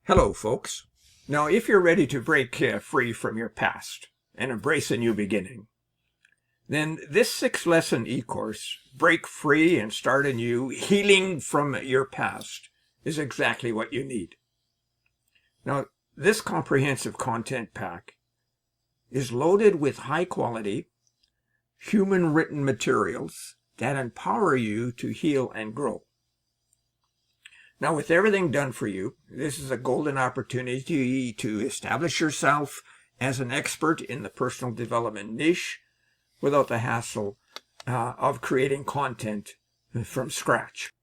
Hello, folks. Now, if you're ready to break free from your past and embrace a new beginning, then this 6-lesson e-course, Break Free and Start Anew, Healing from Your Past, is exactly what you need. Now, this comprehensive content pack is loaded with high-quality, human-written materials that empower you to heal and grow. Now, with everything done for you, this is a golden opportunity to establish yourself as an expert in the personal development niche without the hassle of creating content from scratch.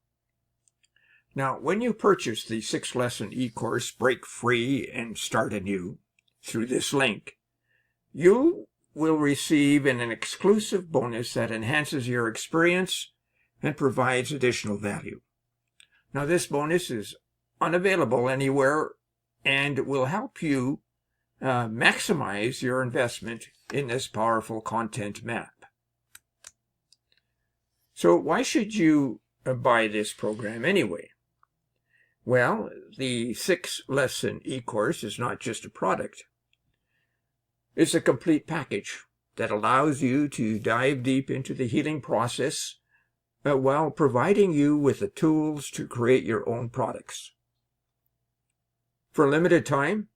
Now, when you purchase the 6-lesson e-course, Break Free and Start Anew, through this link, you will receive an exclusive bonus that enhances your experience and provides additional value. Now, this bonus is unavailable anywhere and will help you maximize your investment in this powerful content map. So why should you buy this program anyway? Well, the 6-lesson e-course is not just a product. It's a complete package that allows you to dive deep into the healing process while providing you with the tools to create your own products. For a limited time,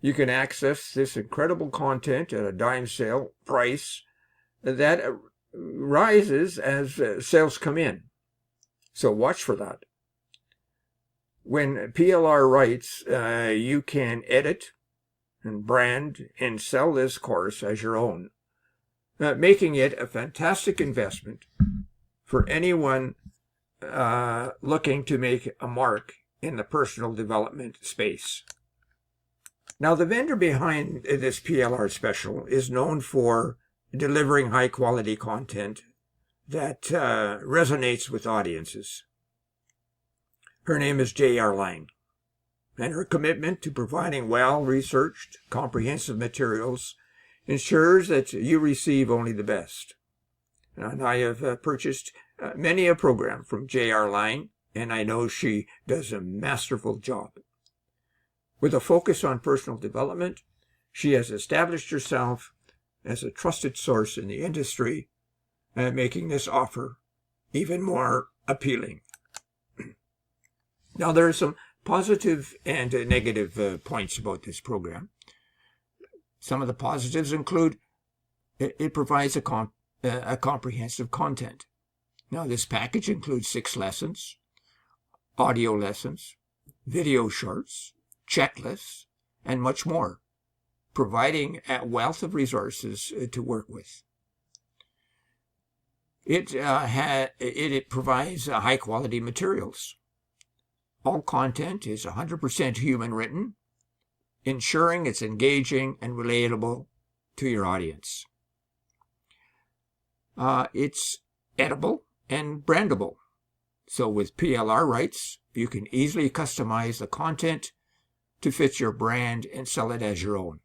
you can access this incredible content at a dime sale price that rises as sales come in. So watch for that. When PLR writes, you can edit and brand and sell this course as your own, making it a fantastic investment for anyone looking to make a mark in the personal development space. Now, the vendor behind this PLR special is known for delivering high-quality content that resonates with audiences. Her name is J.R. Lang, and her commitment to providing well-researched, comprehensive materials ensures that you receive only the best. And I have purchased many a program from J.R. Lang, and I know she does a masterful job. With a focus on personal development, she has established herself as a trusted source in the industry, making this offer even more appealing. Now, there are some positive and negative points about this program. Some of the positives include it provides a comprehensive content. Now, this package includes 6 lessons, audio lessons, video shorts, checklists, and much more, providing a wealth of resources to work with. It provides high-quality materials. All content is 100% human-written, ensuring it's engaging and relatable to your audience. It's editable and brandable. So with PLR rights, you can easily customize the content to fit your brand and sell it as your own.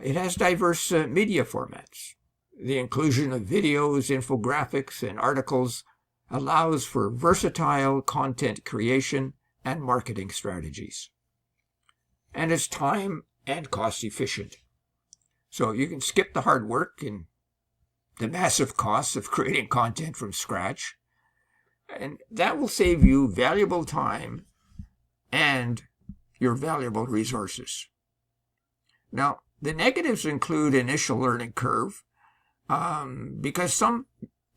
It has diverse media formats. The inclusion of videos, infographics, and articles allows for versatile content creation and marketing strategies. And it's time and cost efficient. So you can skip the hard work and the massive costs of creating content from scratch, and that will save you valuable time and your valuable resources. Now, the negatives include initial learning curve, because some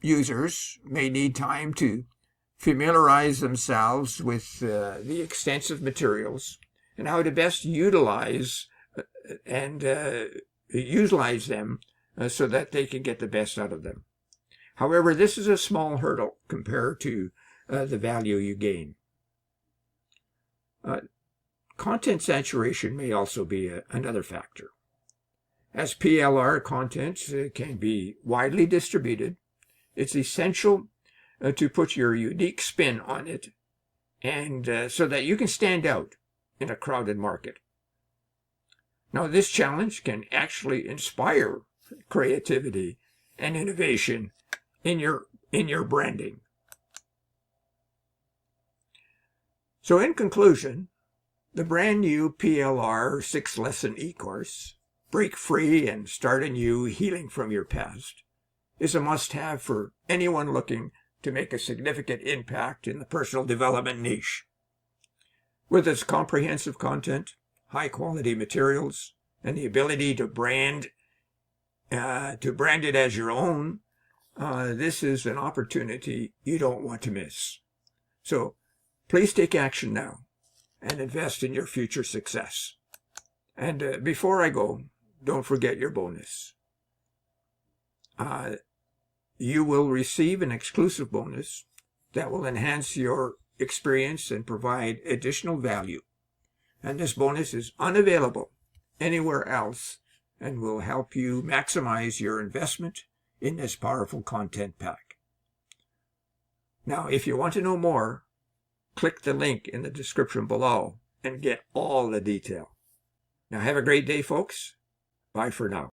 users may need time to familiarize themselves with the extensive materials and how to best utilize them so that they can get the best out of them. However, this is a small hurdle compared to the value you gain. Content saturation may also be another factor. As PLR content can be widely distributed, it's essential to put your unique spin on it, and so that you can stand out in a crowded market. Now, this challenge can actually inspire creativity and innovation in your branding. So in conclusion, the brand new PLR 6-lesson e-course, Break Free and Start Anew, Healing from Your Past, is a must-have for anyone looking to make a significant impact in the personal development niche. With its comprehensive content, high-quality materials, and the ability to brand it as your own, this is an opportunity you don't want to miss. So please take action now and invest in your future success. And before I go, don't forget your bonus. You will receive an exclusive bonus that will enhance your experience and provide additional value. And this bonus is unavailable anywhere else and will help you maximize your investment in this powerful content pack. Now, if you want to know more, click the link in the description below and get all the detail. Now, have a great day, folks. Bye for now.